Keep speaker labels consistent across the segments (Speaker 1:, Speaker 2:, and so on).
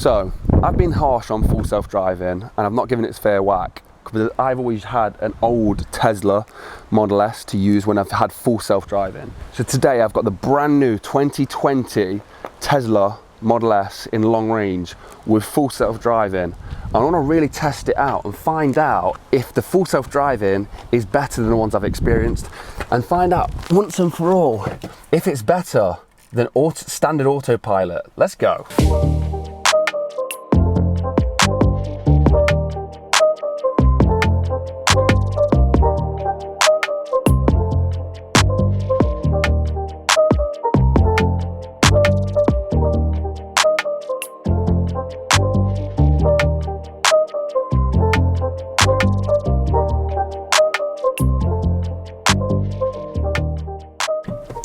Speaker 1: So, I've been harsh on full self-driving and I've not given it its fair whack because I've always had an old Tesla Model S to use when I've had full self-driving. So today I've got the brand new 2020 Tesla Model S in long range with full self-driving. I want to really test it out and find out if the full self-driving is better than the ones I've experienced, and find out once and for all if it's better than standard autopilot. Let's go.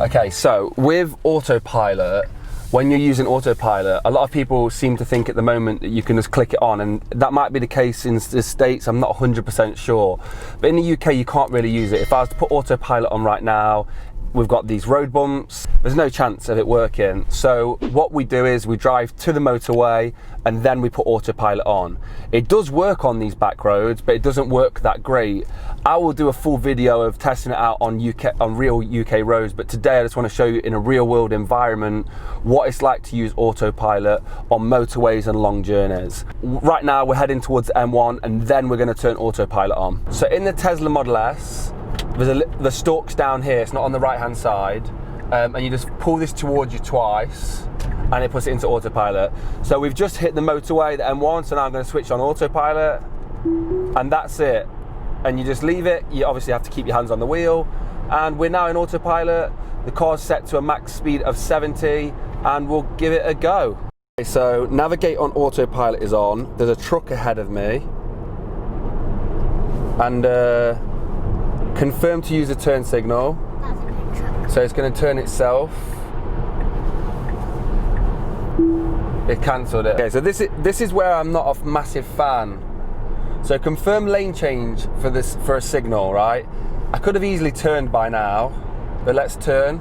Speaker 1: Okay, so with autopilot, when you're using autopilot, a lot of people seem to think at the moment that you can just click it on, and that might be the case in the States, I'm not 100% sure. But in the UK, you can't really use it. If I was to put autopilot on right now, we've got these road bumps, there's no chance of it working. So what we do is we drive to the motorway and then we put autopilot on. It does work on these back roads, but it doesn't work that great. I will do a full video of testing it out on real UK roads, but today I just want to show you in a real world environment what it's like to use autopilot on motorways and long journeys. Right now we're heading towards M1 and then we're going to turn autopilot on. So in the Tesla Model S, the stalk's down here, it's not on the right hand side, and you just pull this towards you twice and it puts it into autopilot. So we've just hit the motorway, the M1, so now I'm going to switch on autopilot and that's it. And you just leave it, you obviously have to keep your hands on the wheel, and we're now in autopilot. The car's set to a max speed of 70 and we'll give it a go. Okay, so navigate on autopilot is on, there's a truck ahead of me, and confirm to use a turn signal. So it's going to turn itself. It cancelled it. Okay, so this is where I'm not a massive fan. So confirm lane change for a signal, right? I could have easily turned by now, but let's turn.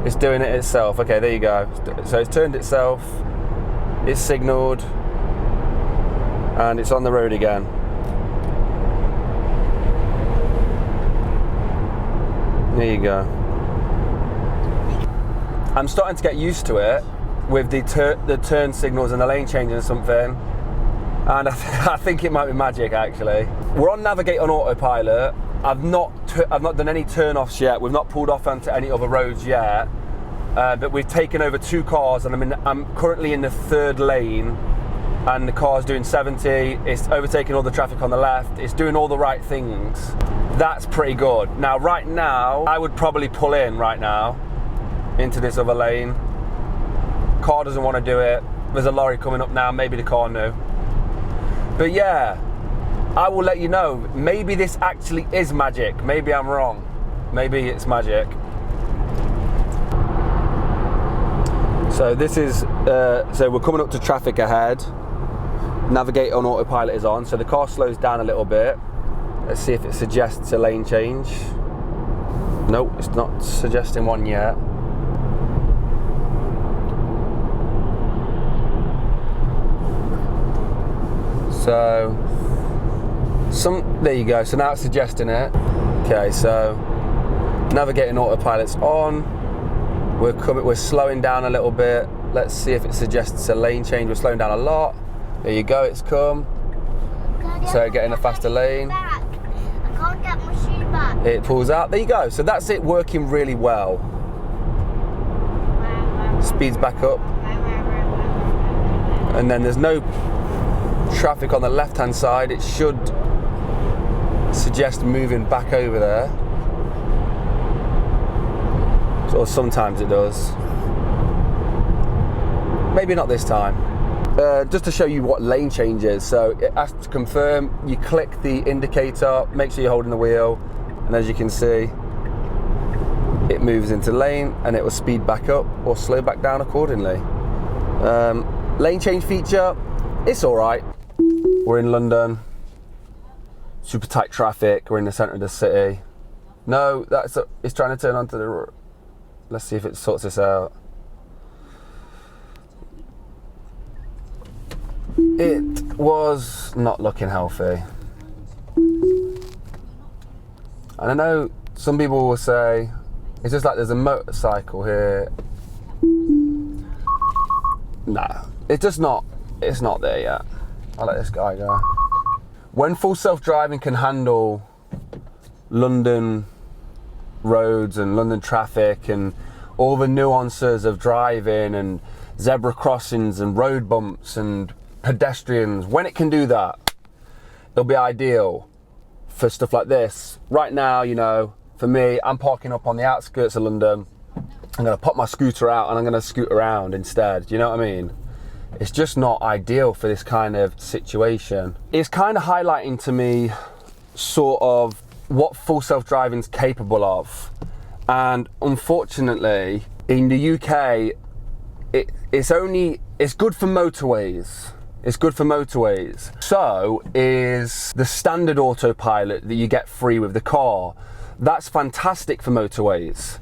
Speaker 1: It's doing it itself. Okay, there you go. So it's turned itself. It's signalled. And it's on the road again. There you go. I'm starting to get used to it with the turn signals and the lane change and something, and I think it might be magic actually. We're on navigate on autopilot. I've not done any turn-offs yet. We've not pulled off onto any other roads yet, but we've taken over 2 cars and I'm currently in the 3rd lane. And the car's doing 70, it's overtaking all the traffic on the left, it's doing all the right things. That's pretty good. Now, right now, I would probably pull in right now into this other lane. Car doesn't want to do it. There's a lorry coming up now, maybe the car knew. But yeah, I will let you know. Maybe this actually is magic. Maybe I'm wrong. Maybe it's magic. So this is, so we're coming up to traffic ahead. Navigate on autopilot is on, so the car slows down a little bit. Let's see if it suggests a lane change. Nope, it's not suggesting one yet. So, there you go, so now it's suggesting it. Okay, so navigating autopilot's on. We're slowing down a little bit. Let's see if it suggests a lane change. We're slowing down a lot. There you go, it's come. Daddy, so getting a faster lane.
Speaker 2: I can't get my shoe back.
Speaker 1: It pulls out, there you go. So that's it working really well. Speeds back up. And then there's no traffic on the left hand side. It should suggest moving back over there. Or sometimes it does. Maybe not this time. Just to show you what lane change is, so it asks to confirm, you click the indicator, make sure you're holding the wheel, and as you can see, it moves into lane and it will speed back up or slow back down accordingly. Lane change feature, it's alright. We're in London, super tight traffic, we're in the centre of the city. No, it's trying to turn onto the road. Let's see if it sorts this out. It was not looking healthy. And I know some people will say, it's just like there's a motorcycle here. Nah, it's just not, it's not there yet. I'll let this guy go. When full self-driving can handle London roads and London traffic and all the nuances of driving and zebra crossings and road bumps and pedestrians, when it can do that, it'll be ideal for stuff like this. Right now, you know, for me, I'm parking up on the outskirts of London. I'm gonna pop my scooter out and I'm gonna scoot around instead. Do you know what I mean? It's just not ideal for this kind of situation. It's kind of highlighting to me sort of what full self-driving is capable of. And unfortunately, in the UK, it's good for motorways. It's good for motorways. So is the standard autopilot that you get free with the car. That's fantastic for motorways.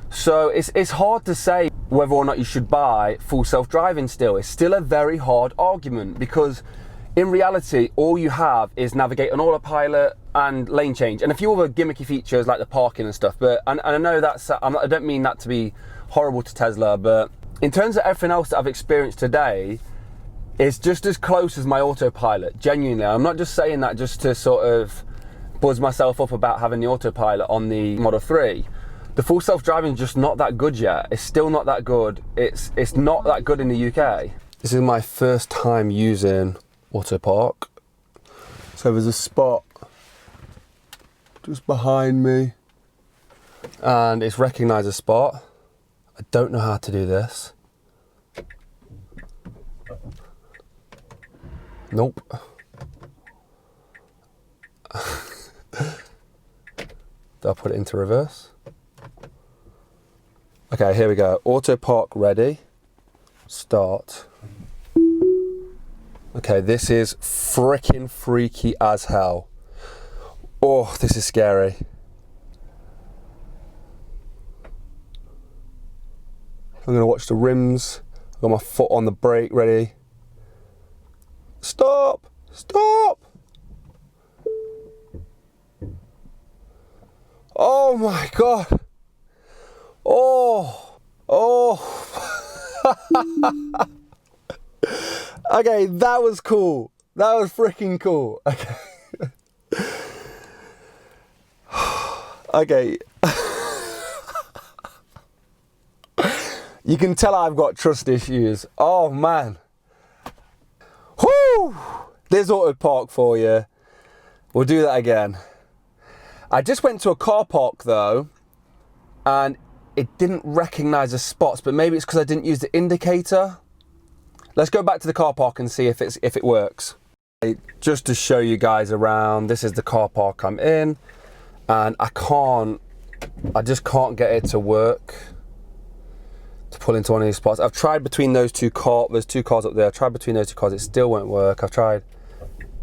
Speaker 1: So it's hard to say whether or not you should buy full self-driving still. It's still a very hard argument because in reality, all you have is navigate on autopilot and lane change and a few other gimmicky features like the parking and stuff. But and I know that's, I don't mean that to be horrible to Tesla, but in terms of everything else that I've experienced today, it's just as close as my autopilot, genuinely. I'm not just saying that just to sort of buzz myself up about having the autopilot on the Model 3. The full self-driving is just not that good yet. It's still not that good. It's not that good in the UK. This is my first time using Autopark. So there's a spot just behind me and it's recognised a spot. I don't know how to do this. Nope. Do I put it into reverse? Okay, here we go. Autopark ready. Start. Okay, this is freaking freaky as hell. Oh, this is scary. I'm gonna watch the rims. I've got my foot on the brake ready. Stop! Stop! Oh my God. Oh. Oh. Okay, that was cool. That was freaking cool. Okay. Okay. You can tell I've got trust issues. Oh man. Whoo! There's Autopark for you. We'll do that again. I just went to a car park though, and it didn't recognise the spots, but maybe it's because I didn't use the indicator. Let's go back to the car park and see if it works. Just to show you guys around, this is the car park I'm in, and I just can't get it to work to pull into one of these spots. I've tried between those two cars, there's two cars up there, I've tried between those two cars, it still won't work. I've tried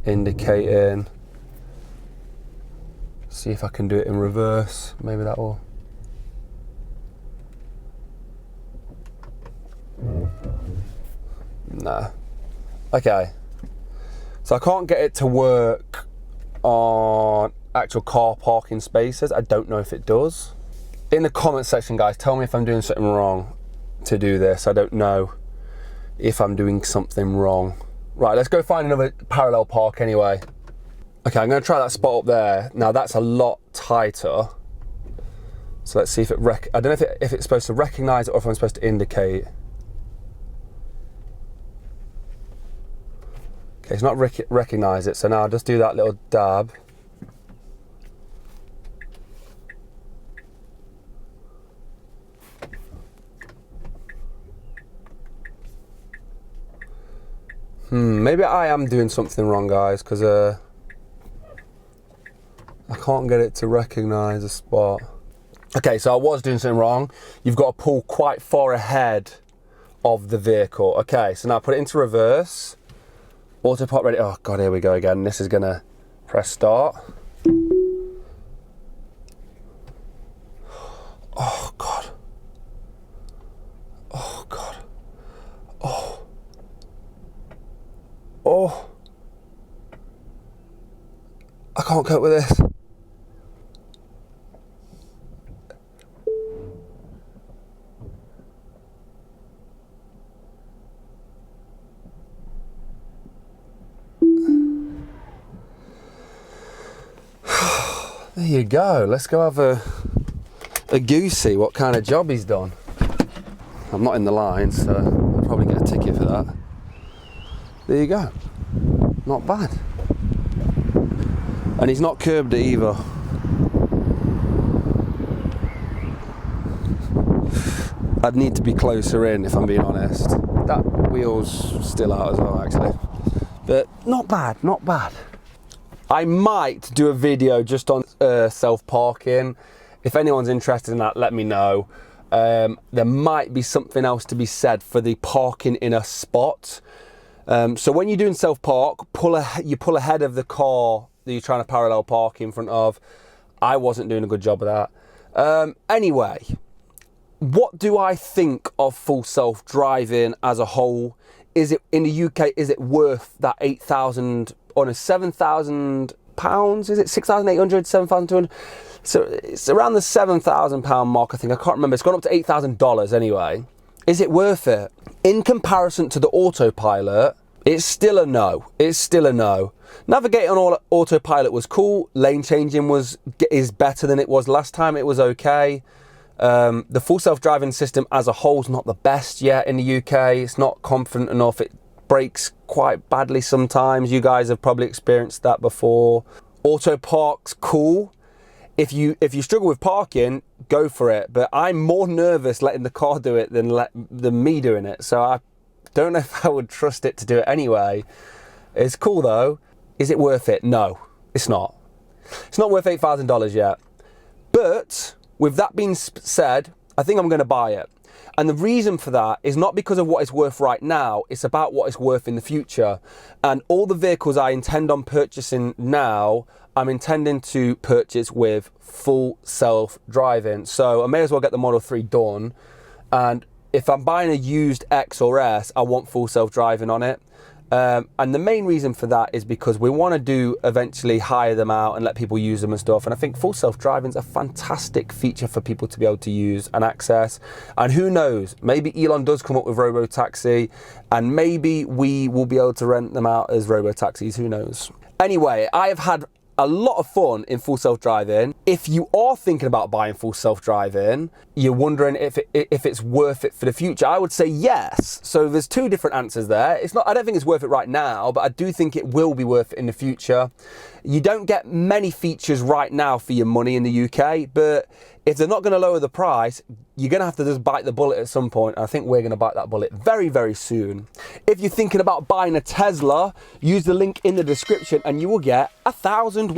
Speaker 1: indicating. See if I can do it in reverse, maybe that will. Nah. Okay. So I can't get it to work on actual car parking spaces. I don't know if it does. In the comment section, guys, tell me if I'm doing something wrong to do this. I don't know if I'm doing something wrong. Right, let's go find another parallel park anyway. Okay, I'm gonna try that spot up there. Now that's a lot tighter. So let's see if I don't know if it's supposed to recognize it or if I'm supposed to indicate. Okay, it's not recognize it, so now I'll just do that little dab. Maybe I am doing something wrong, guys, because I can't get it to recognize a spot. Okay, so I was doing something wrong. You've got to pull quite far ahead of the vehicle. Okay, so now put it into reverse. Autopark ready. Oh God, here we go again. This is gonna press start. Oh God. Oh, I can't cope with this. There you go. Let's go have a goosey what kind of job he's done. I'm not in the line, so I'll probably get a ticket for that. There you go. Not bad. And he's not curbed it either. I'd need to be closer in if I'm being honest. That wheel's still out as well actually. But not bad, not bad. I might do a video just on self-parking. If anyone's interested in that, let me know. There might be something else to be said for the parking in a spot. So when you're doing self-park, you pull ahead of the car that you're trying to parallel park in front of. I wasn't doing a good job of that. Anyway, what do I think of full self-driving as a whole? Is it in the UK, is it worth that 8,000 on a £7,000? Is it 6,800, 7,200? So it's around the £7,000 mark, I think. I can't remember. It's gone up to $8,000 anyway. Is it worth it? In comparison to the autopilot, it's still a no. It's still a no. Navigating on autopilot was cool. Lane changing is better than it was last time. It was okay. The full self-driving system as a whole is not the best yet in the UK. It's not confident enough. It brakes quite badly sometimes. You guys have probably experienced that before. Auto park's cool. If you struggle with parking, go for it. But I'm more nervous letting the car do it than me doing it. So I don't know if I would trust it to do it anyway. It's cool though. Is it worth it? No, it's not. It's not worth $8,000 yet. But with that being said, I think I'm going to buy it. And the reason for that is not because of what it's worth right now, it's about what it's worth in the future. And all the vehicles I intend on purchasing now, I'm intending to purchase with full self-driving. So I may as well get the Model 3 done. And if I'm buying a used X or S, I want full self-driving on it. And the main reason for that is because we want to eventually hire them out and let people use them and stuff. And I think full self-driving is a fantastic feature for people to be able to use and access. And who knows, maybe Elon does come up with robo-taxi and maybe we will be able to rent them out as robo-taxis, who knows. Anyway, I have had a lot of fun in full self-driving. If you are thinking about buying full self-driving, you're wondering if it's worth it for the future, I would say yes. So there's two different answers there. I don't think it's worth it right now, but I do think it will be worth it in the future. You don't get many features right now for your money in the UK, but if they're not going to lower the price, you're going to have to just bite the bullet at some point. I think we're going to bite that bullet very, very soon. If you're thinking about buying a Tesla, use the link in the description and you will get 1,000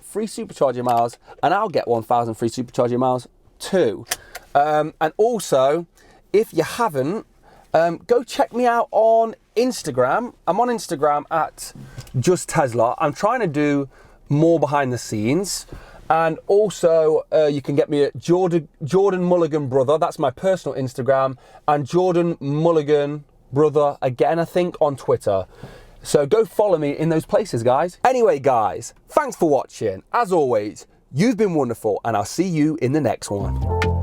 Speaker 1: free supercharger miles, and I'll get 1,000 free supercharger miles too. And also, if you haven't, go check me out on Instagram. I'm on Instagram at Just Tesla. I'm trying to do more behind the scenes. And also, you can get me at Jordan Mulligan Brother. That's my personal Instagram. And Jordan Mulligan Brother, again, I think, on Twitter. So go follow me in those places, guys. Anyway, guys, thanks for watching. As always, you've been wonderful, and I'll see you in the next one.